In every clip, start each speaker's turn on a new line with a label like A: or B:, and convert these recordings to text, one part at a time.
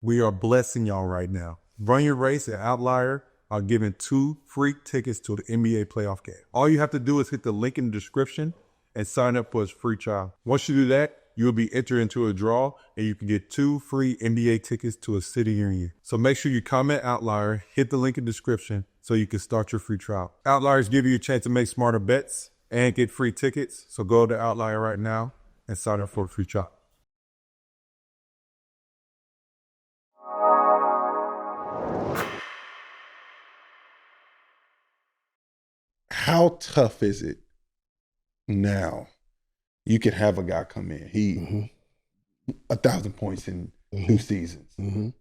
A: We are blessing y'all right now. Run your race at Outlier are giving 2 free tickets to the NBA playoff game. All you have to do is hit the link in the description and sign up for a free trial. Once you do that, you will be entered into a draw and you can get 2 free NBA tickets to a city near you. So make sure you comment Outlier, hit the link in the description so you can start your free trial. Outliers give you a chance to make smarter bets and get free tickets. So go to Outlier right now and sign up for a free trial.
B: How tough is it now? You could have a guy come in, he 1,000 points in 2 seasons.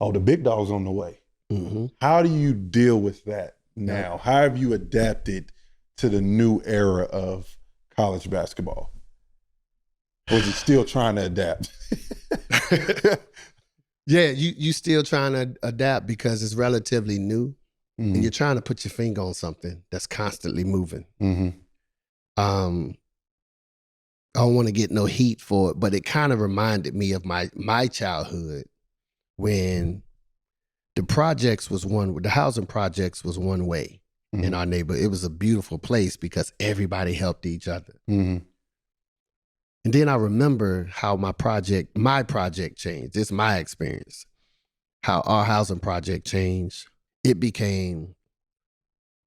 B: Oh, the big dog's on the way. How do you deal with that now? How have you adapted to the new era of college basketball? Or is it still trying to adapt?
C: Yeah, you still trying to adapt because it's relatively new. And you're trying to put your finger on something that's constantly moving. I don't want to get no heat for it, but it kind of reminded me of my childhood when the housing projects was one way in our neighborhood. It was a beautiful place because everybody helped each other. And then I remember how my project changed. It's my experience. How our housing project changed. It became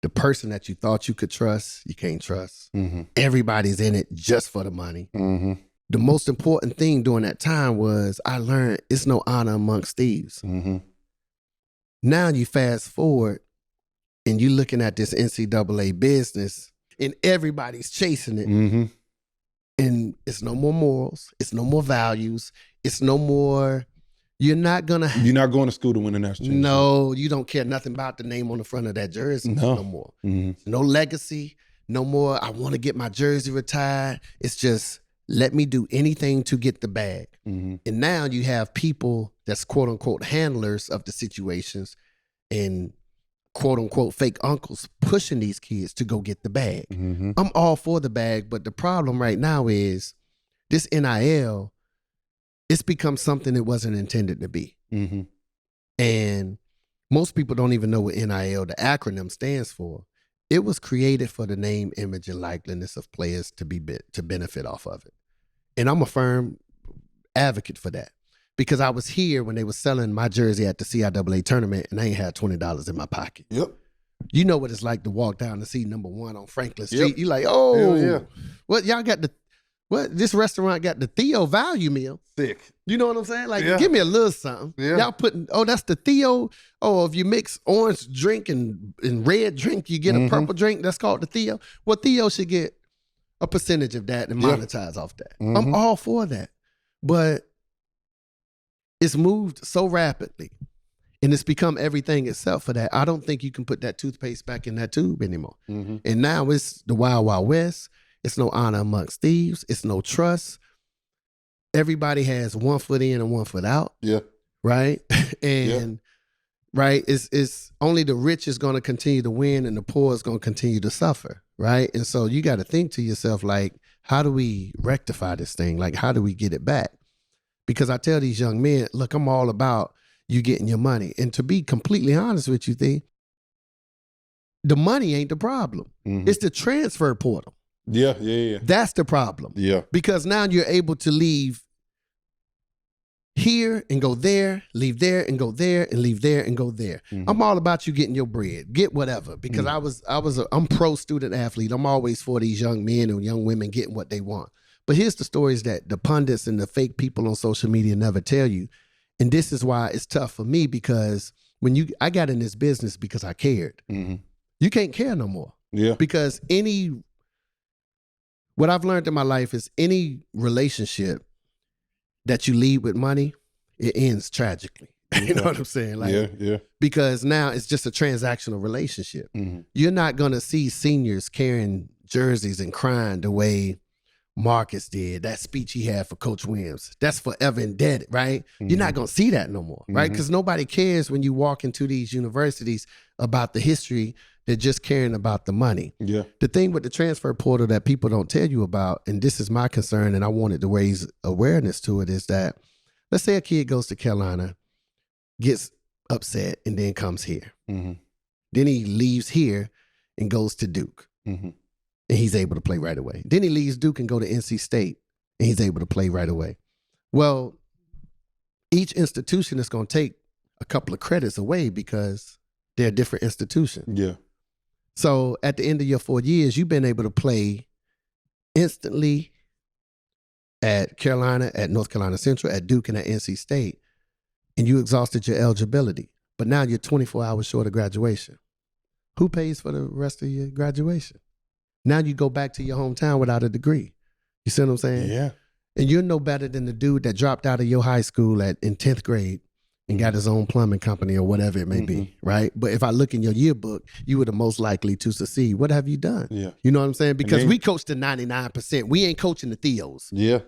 C: the person that you thought you could trust, you can't trust. Everybody's in it just for the money. The most important thing during that time was I learned it's no honor amongst thieves. Now you fast forward and you're looking at this NCAA business and everybody's chasing it. And it's no more morals. It's no more values. It's no more... You're not going
B: to school to win a national championship.
C: No, you don't care nothing about the name on the front of that jersey no more. No legacy, no more, I want to get my jersey retired. It's just, let me do anything to get the bag. And now you have people that's quote unquote handlers of the situations and quote unquote fake uncles pushing these kids to go get the bag. I'm all for the bag, but the problem right now is this NIL, it's become something it wasn't intended to be. And most people don't even know what NIL, the acronym, stands for. It was created for the name, image, and likeliness of players to benefit off of it. And I'm a firm advocate for that because I was here when they were selling my jersey at the CIAA tournament and I ain't had $20 in my pocket. You know what it's like to walk down to see number 1 on Franklin Street. You're like, oh, what y'all got this restaurant got the Theo value meal.
B: Sick.
C: You know what I'm saying? Like, give me a little something. Y'all putting, that's the Theo. Oh, if you mix orange drink and red drink, you get a purple drink. That's called the Theo. Well, Theo should get a percentage of that and monetize off that. I'm all for that. But it's moved so rapidly and it's become everything except for that. I don't think you can put that toothpaste back in that tube anymore. And now it's the Wild Wild West. It's no honor amongst thieves. It's no trust. Everybody has 1 foot in and 1 foot out. Right? And right, it's only the rich is going to continue to win and the poor is going to continue to suffer. Right? And so you got to think to yourself, like, how do we rectify this thing? Like, how do we get it back? Because I tell these young men, look, I'm all about you getting your money. And to be completely honest with you, the money ain't the problem. It's the transfer portal. That's the problem. Because now you're able to leave here and go there, leave there and go there, and leave there and go there. I'm all about you getting your bread, get whatever. Because I'm pro student athlete. I'm always for these young men and young women getting what they want. But here's the stories that the pundits and the fake people on social media never tell you. And this is why it's tough for me because I got in this business because I cared. You can't care no more. Because what I've learned in my life is any relationship that you lead with money, it ends tragically. You know what I'm saying? Like, because now it's just a transactional relationship. You're not going to see seniors carrying jerseys and crying the way Marcus did, that speech he had for Coach Williams. That's forever indebted, right? You're not going to see that no more, right? Because nobody cares when you walk into these universities about the history. They're just caring about the money. The thing with the transfer portal that people don't tell you about, and this is my concern, and I wanted to raise awareness to it, is that let's say a kid goes to Carolina, gets upset, and then comes here.
B: Mm-hmm.
C: Then he leaves here and goes to Duke.
B: Mm-hmm.
C: And he's able to play right away. Then he leaves Duke and go to NC State, and he's able to play right away. Well, each institution is going to take a couple of credits away because they're a different institution.
B: Yeah.
C: So at the end of your 4 years, you've been able to play instantly at Carolina, at North Carolina Central, at Duke, and at NC State, and you exhausted your eligibility. But now you're 24 hours short of graduation. Who pays for the rest of your graduation? Now you go back to your hometown without a degree. You see what I'm saying?
B: Yeah.
C: And you're no better than the dude that dropped out of your high school in 10th grade and got his own plumbing company or whatever it may be, right? But if I look in your yearbook, you were the most likely to succeed. What have you done?
B: Yeah.
C: You know what I'm saying? Because
B: then,
C: we coach to 99%. We ain't coaching the Theos.
B: Yeah.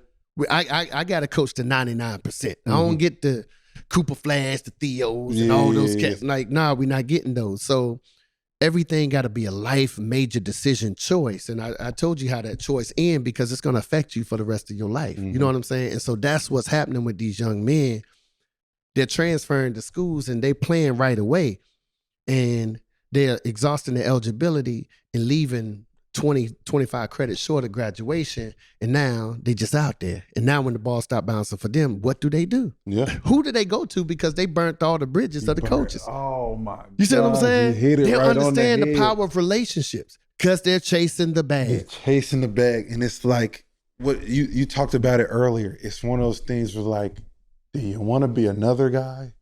C: I got to coach to 99%. I don't get the Cooper Flash, the Theos, and all those cats. Like, nah, we're not getting those. So everything got to be a life major decision choice. And I told you how that choice ends because it's going to affect you for the rest of your life. You know what I'm saying? And so that's what's happening with these young men. They're transferring to schools and they playing right away. And they're exhausting their eligibility and leaving 20, 25 credits short of graduation. And now they just out there. And now when the ball stop bouncing for them, what do they do?
B: Yeah.
C: Who do they go to? Because they burnt all the bridges of the coaches.
B: Oh my God.
C: You see what I'm saying?
B: You hit it
C: they
B: right
C: understand
B: on
C: the power of relationships because they're chasing the bag.
B: They're chasing the bag. And it's like what you talked about it earlier. It's one of those things where like, do you want to be another guy?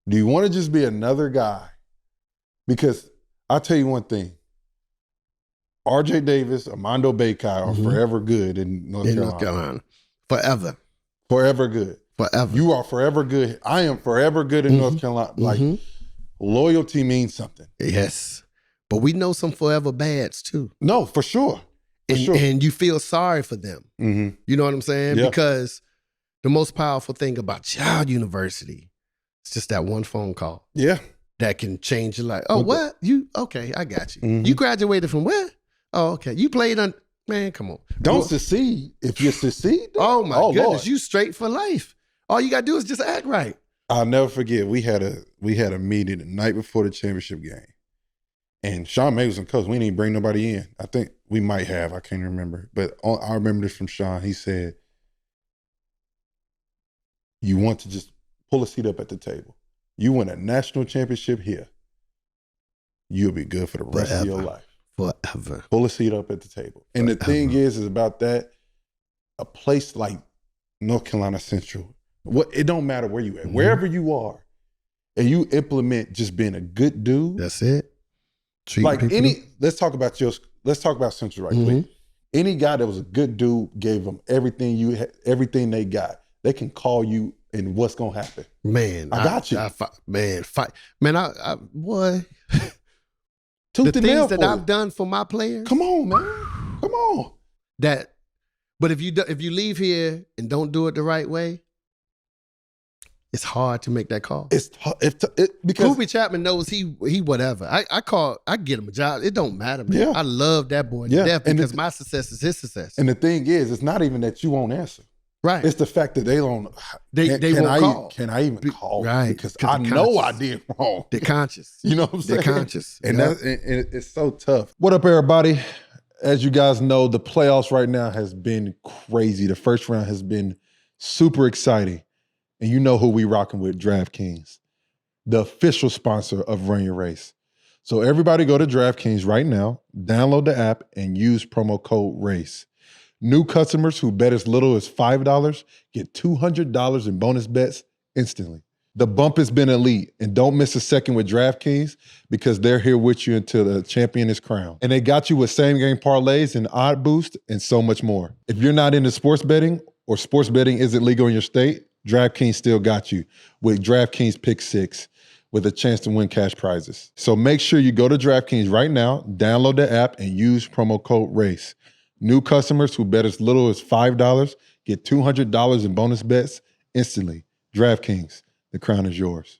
B: Do you want to just be another guy? Because I'll tell you one thing. RJ Davis, Armando Bacot are forever good in North Carolina. Forever. Forever good.
C: Forever.
B: You are forever good. I am forever good in North Carolina. Like, loyalty means something.
C: Yes. But we know some forever bads too.
B: No, for sure.
C: And you feel sorry for them. You know what I'm saying?
B: Yeah.
C: Because the most powerful thing about Child University is just that one phone call.
B: Yeah.
C: That can change your life. Oh, what? Okay, I got you. You graduated from where? Oh, okay. You played on, man, come on.
B: Don't succeed. If you succeed,
C: oh my goodness,
B: Lord.
C: You straight for life. All you got to do is just act right.
B: I'll never forget, we had a meeting the night before the championship game. And Sean May was in coach. We didn't even bring nobody in. I think we might have. I can't remember. But I remember this from Sean. He said, you want to just pull a seat up at the table. You win a national championship here, you'll be good for the rest of your life.
C: Forever.
B: Pull a seat up at the table. And the thing is about that, a place like North Carolina Central, it don't matter where you at, wherever you are, and you implement just being a good dude.
C: That's it.
B: Like let's talk about Central right quick. Any guy that was a good dude, gave them everything they got. They can call you and what's gonna happen.
C: Man,
B: I got you.
C: Fight. Man, boy.
B: The
C: things that I've done for my players.
B: Come on, man. Come on.
C: But if you leave here and don't do it the right way, it's hard to make that call. Because Kobe Chapman knows he whatever. I get him a job. It don't matter, man.
B: Yeah.
C: I love that boy to death because my success is his success.
B: And the thing is, it's not even that you won't answer.
C: Right.
B: It's the fact that they don't.
C: They won't call.
B: Can I even call?
C: Right.
B: Because I know I did wrong.
C: They're conscious.
B: You know what I'm saying?
C: They're conscious.
B: And it's so tough. What up, everybody? As you guys know, the playoffs right now has been crazy. The first round has been super exciting. And you know who we rocking with, DraftKings, the official sponsor of Run Your Race. So everybody go to DraftKings right now, download the app, and use promo code RACE. New customers who bet as little as $5 get $200 in bonus bets instantly. The bump has been elite, and don't miss a second with DraftKings because they're here with you until the champion is crowned. And they got you with same-game parlays and odd boost and so much more. If you're not into sports betting or sports betting isn't legal in your state, DraftKings still got you with DraftKings Pick 6 with a chance to win cash prizes. So make sure you go to DraftKings right now, download the app, and use promo code RACE. New customers who bet as little as $5 get $200 in bonus bets instantly. DraftKings, the crown is yours.